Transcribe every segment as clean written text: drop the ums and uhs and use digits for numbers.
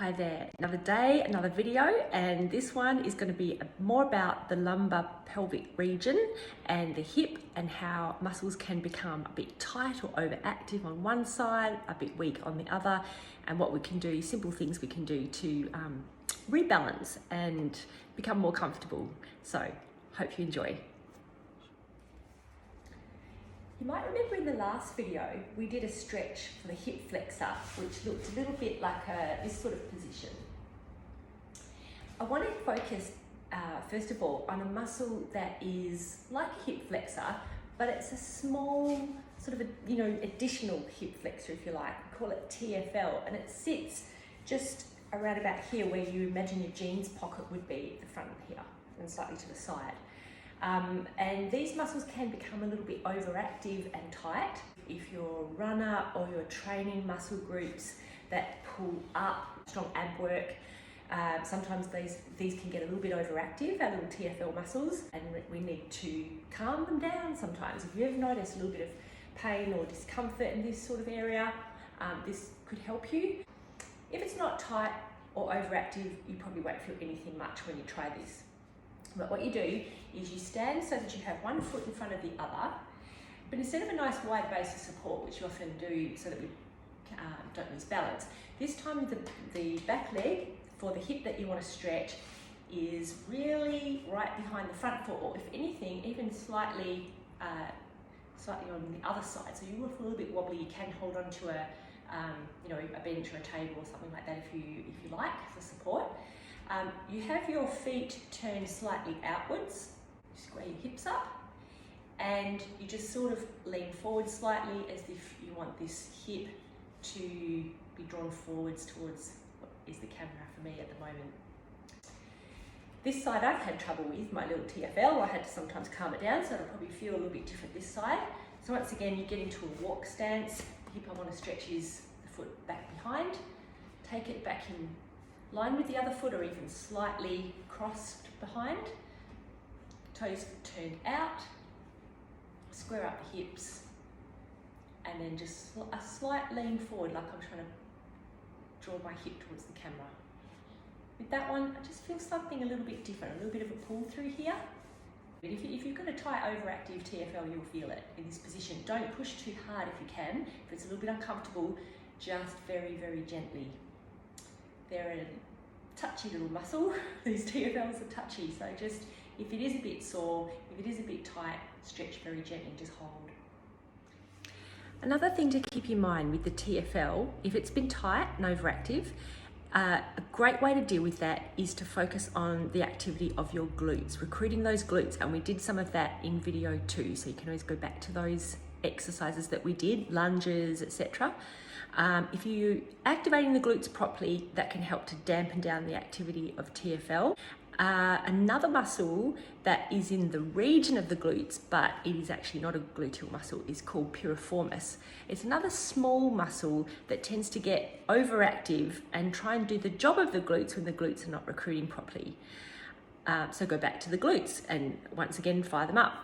Hi there, another day, another video, and this one is going to be more about the lumbar-pelvic region and the hip and how muscles can become a bit tight or overactive on one side, a bit weak on the other, and what we can do, simple things we can do to rebalance and become more comfortable. So, hope you enjoy. You might remember in the last video, we did a stretch for the hip flexor, which looked a little bit like this sort of position. I want to focus, first of all, on a muscle that is like a hip flexor, but it's a small, sort of additional hip flexor, if you like. We call it TFL, and it sits just around about here where you imagine your jeans pocket would be at the front here, and slightly to the side. And these muscles can become a little bit overactive and tight. If you're a runner or you're training muscle groups that pull up, strong ab work, sometimes these can get a little bit overactive, our little TFL muscles, and we need to calm them down sometimes. If you ever notice a little bit of pain or discomfort in this sort of area, this could help you. If it's not tight or overactive, you probably won't feel anything much when you try this. But what you do is you stand so that you have one foot in front of the other, but instead of a nice wide base of support, which you often do so that we don't lose balance, this time the back leg for the hip that you want to stretch is really right behind the front foot, or if anything, even slightly on the other side. So you will feel a little bit wobbly. You can hold on to a bench or a table or something like that if you like for support. You have your feet turned slightly outwards, you square your hips up, and you just sort of lean forward slightly as if you want this hip to be drawn forwards towards what is the camera for me at the moment. This side I've had trouble with, my little TFL. I had to sometimes calm it down, so it'll probably feel a little bit different this side. So once again, you get into a walk stance. The hip I want to stretch is the foot back behind. Take it back in line with the other foot, or even slightly crossed behind. Toes turned out, square up the hips, and then just a slight lean forward, like I'm trying to draw my hip towards the camera. With that one, I just feel something a little bit different, a little bit of a pull through here. But if you've got a tight overactive TFL, you'll feel it in this position. Don't push too hard if you can. If it's a little bit uncomfortable, just very, very gently. They're a touchy little muscle. These TFLs are touchy, so just if it is a bit sore, if it is a bit tight, stretch very gently, just hold. Another thing to keep in mind with the TFL, if it's been tight and overactive, a great way to deal with that is to focus on the activity of your glutes, recruiting those glutes, and we did some of that in video 2, so you can always go back to those exercises that we did, lunges, etc. If you're activating the glutes properly, that can help to dampen down the activity of TFL. Another muscle that is in the region of the glutes, but it is actually not a gluteal muscle, is called piriformis. It's another small muscle that tends to get overactive and try and do the job of the glutes when the glutes are not recruiting properly. So go back to the glutes and once again fire them up.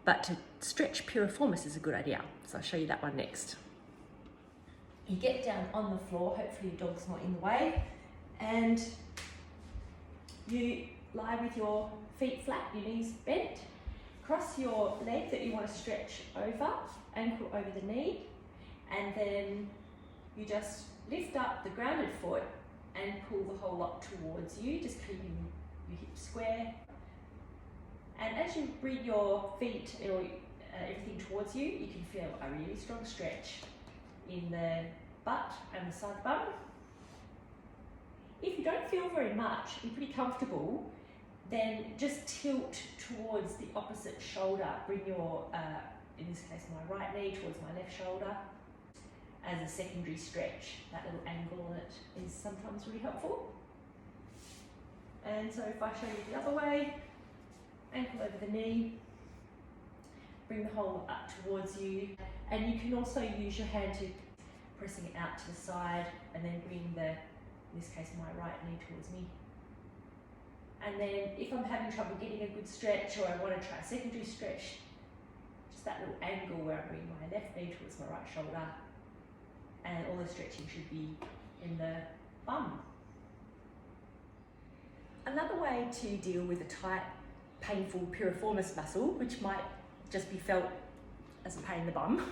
But to stretch piriformis is a good idea, so I'll show you that one next. You get down on the floor, hopefully your dog's not in the way, and you lie with your feet flat, your knees bent, cross your leg that you want to stretch over, ankle over the knee, and then you just lift up the grounded foot and pull the whole lot towards you, just keeping your hips square. And as you bring your feet or everything towards you, you can feel a really strong stretch in the butt and the side of the bum. If you don't feel very much, you're pretty comfortable, then just tilt towards the opposite shoulder. Bring your, in this case, my right knee towards my left shoulder as a secondary stretch. That little angle on it is sometimes really helpful. And so if I show you the other way, ankle over the knee, bring the whole up towards you, and you can also use your hand to pressing it out to the side, and then bring in this case my right knee towards me. And then if I'm having trouble getting a good stretch, or I want to try a secondary stretch, just that little angle where I bring my left knee towards my right shoulder, and all the stretching should be in the bum. Another way to deal with a tight, painful piriformis muscle, which might just be felt as a pain in the bum,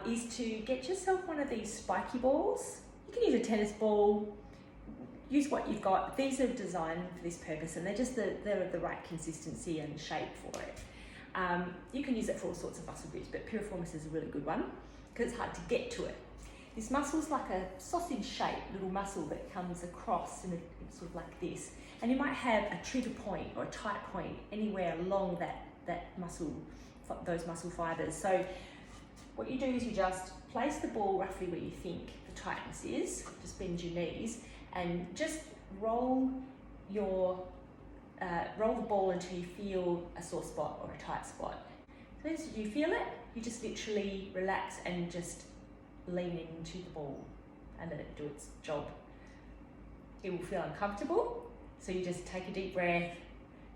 is to get yourself one of these spiky balls. You can use a tennis ball, use what you've got. These are designed for this purpose and they're the right consistency and shape for it. You can use it for all sorts of muscle groups, but piriformis is a really good one because it's hard to get to it. This muscle's like a sausage-shaped little muscle that comes across in sort of like this. And you might have a trigger point or a tight point anywhere along that muscle, those muscle fibers. So what you do is you just place the ball roughly where you think the tightness is, just bend your knees, and just roll the ball until you feel a sore spot or a tight spot. So as you feel it, you just literally relax and just lean into the ball and let it do its job. It will feel uncomfortable, so you just take a deep breath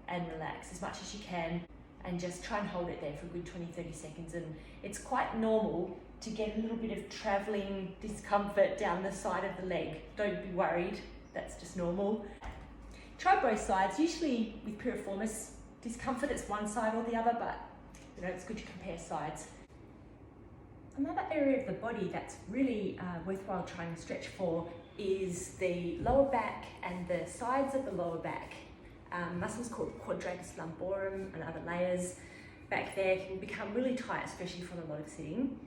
and relax as much as you can and just try and hold it there for a good 20-30 seconds. And it's quite normal to get a little bit of travelling discomfort down the side of the leg. Don't be worried, that's just normal. Try both sides. Usually with piriformis discomfort, it's one side or the other, but it's good to compare sides. Another area of the body that's really worthwhile trying to stretch for is the lower back and the sides of the lower back. Muscles called quadratus lumborum and other layers back there can become really tight, especially from a lot of sitting.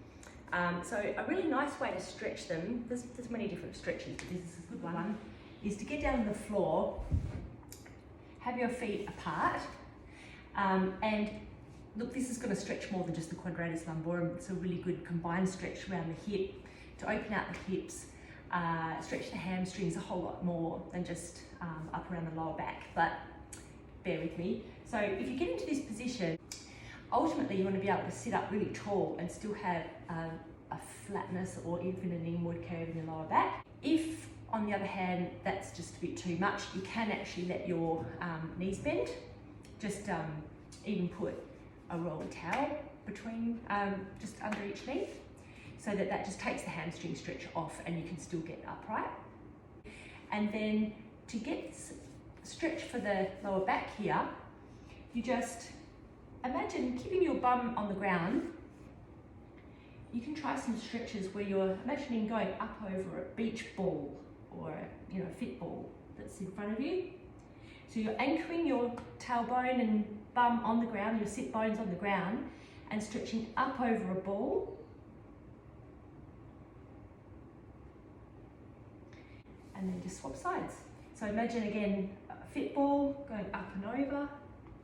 So a really nice way to stretch them, there's many different stretches, but this is a good one, is to get down on the floor, have your feet apart, and look, this is going to stretch more than just the quadratus lumborum. It's a really good combined stretch around the hip to open out the hips, stretch the hamstrings a whole lot more than just up around the lower back, but bear with me. So if you get into this position, ultimately you want to be able to sit up really tall and still have a flatness or even an inward curve in your lower back. If, on the other hand, that's just a bit too much, you can actually let your knees bend. Just even put a roll of towel between, just under each knee, so that just takes the hamstring stretch off and you can still get upright. And then to get stretch for the lower back here, you just imagine keeping your bum on the ground. You can try some stretches where you're imagining going up over a beach ball or a fit ball that's in front of you. So you're anchoring your tailbone and bum on the ground, your sit bones on the ground, and stretching up over a ball. And then just swap sides. So imagine again a fit ball going up and over,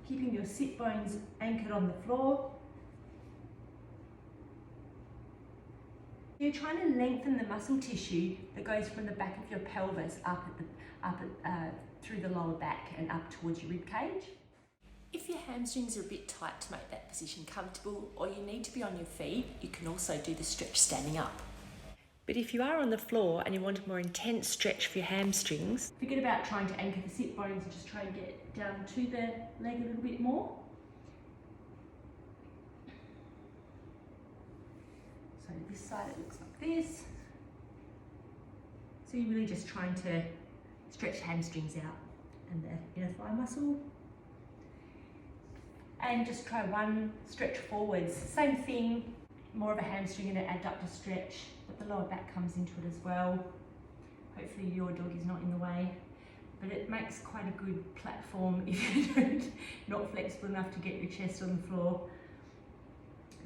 keeping your sit bones anchored on the floor. You're trying to lengthen the muscle tissue that goes from the back of your pelvis through the lower back and up towards your rib cage. If your hamstrings are a bit tight to make that position comfortable, or you need to be on your feet, you can also do the stretch standing up. But if you are on the floor and you want a more intense stretch for your hamstrings, forget about trying to anchor the sit bones and just try and get down to the leg a little bit more. So this side it looks like this. So you're really just trying to stretch the hamstrings out and the inner thigh muscle. And just try one stretch forwards. Same thing, more of a hamstring and an adductor stretch, but the lower back comes into it as well. Hopefully your dog is not in the way, but it makes quite a good platform if you're not flexible enough to get your chest on the floor.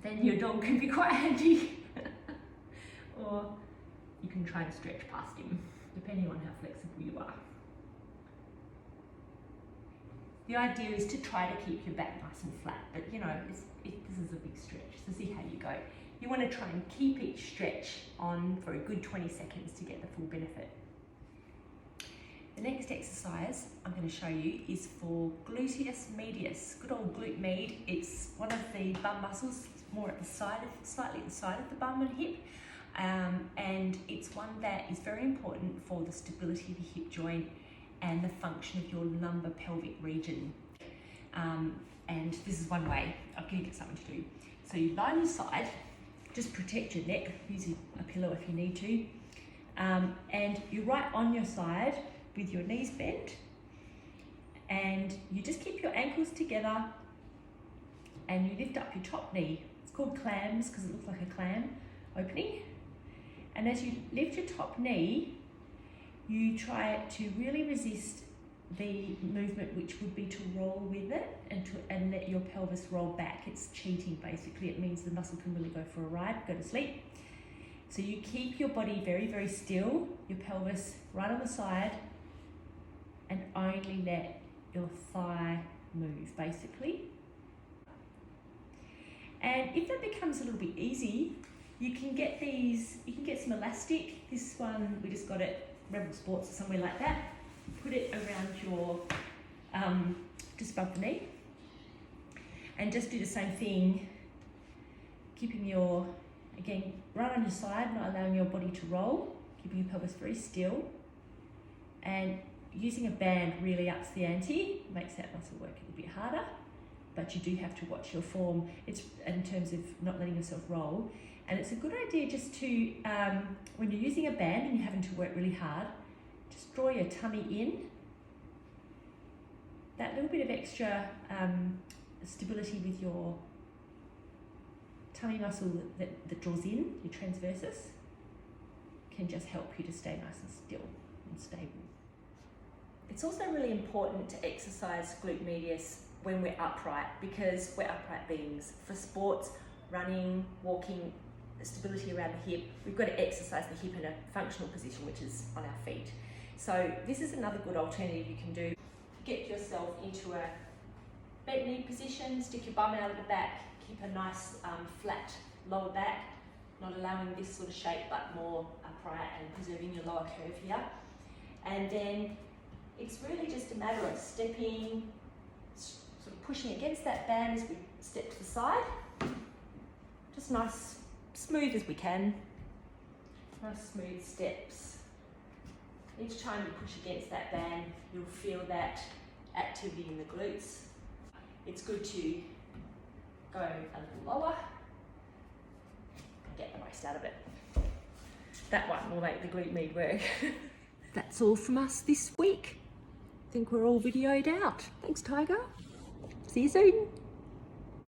Then your dog can be quite handy. Or you can try to stretch past him, depending on how flexible you are. The idea is to try to keep your back nice and flat, but this is a big stretch, so see how you go. You want to try and keep each stretch on for a good 20 seconds to get the full benefit. The next exercise I'm going to show you is for gluteus medius, good old glute med. It's one of the bum muscles, more at the side, slightly at the side of the bum and hip, and it's one that is very important for the stability of the hip joint and the function of your lumbar-pelvic region. And this is one way. I'll give you something to do. So you lie on your side, just protect your neck, use a pillow if you need to, And you're right on your side with your knees bent, and you just keep your ankles together and you lift up your top knee. It's called clams because it looks like a clam opening. And as you lift your top knee, you try to really resist the movement, which would be to roll with it and let your pelvis roll back. It's cheating basically. It means the muscle can really go for a ride, go to sleep. So you keep your body very, very still, your pelvis right on the side, and only let your thigh move basically. And if that becomes a little bit easy, you can get some elastic. This one we just got at Rebel Sports or somewhere like that. Put it around your, just above the knee, and just do the same thing, keeping your, again, right on your side, not allowing your body to roll, keeping your pelvis very still, and using a band really ups the ante, makes that muscle work a little bit harder, but you do have to watch your form. It's in terms of not letting yourself roll, and it's a good idea just to, when you're using a band and you're having to work really hard, just draw your tummy in. That little bit of extra stability with your tummy muscle that draws in, your transversus, can just help you to stay nice and still and stable. It's also really important to exercise glute medius when we're upright, because we're upright beings. For sports, running, walking, stability around the hip, we've got to exercise the hip in a functional position, which is on our feet. So this is another good alternative you can do. Get yourself into a bent knee position, stick your bum out of the back, keep a nice flat lower back, not allowing this sort of shape, but more upright and preserving your lower curve here. And then it's really just a matter of stepping, sort of pushing against that band as we step to the side. Just nice, smooth as we can. Nice smooth steps. Each time you push against that band, you'll feel that activity in the glutes. It's good to go a little lower and get the most out of it. That one will make the glute med work. That's all from us this week. I think we're all videoed out. Thanks, Tiger. See you soon.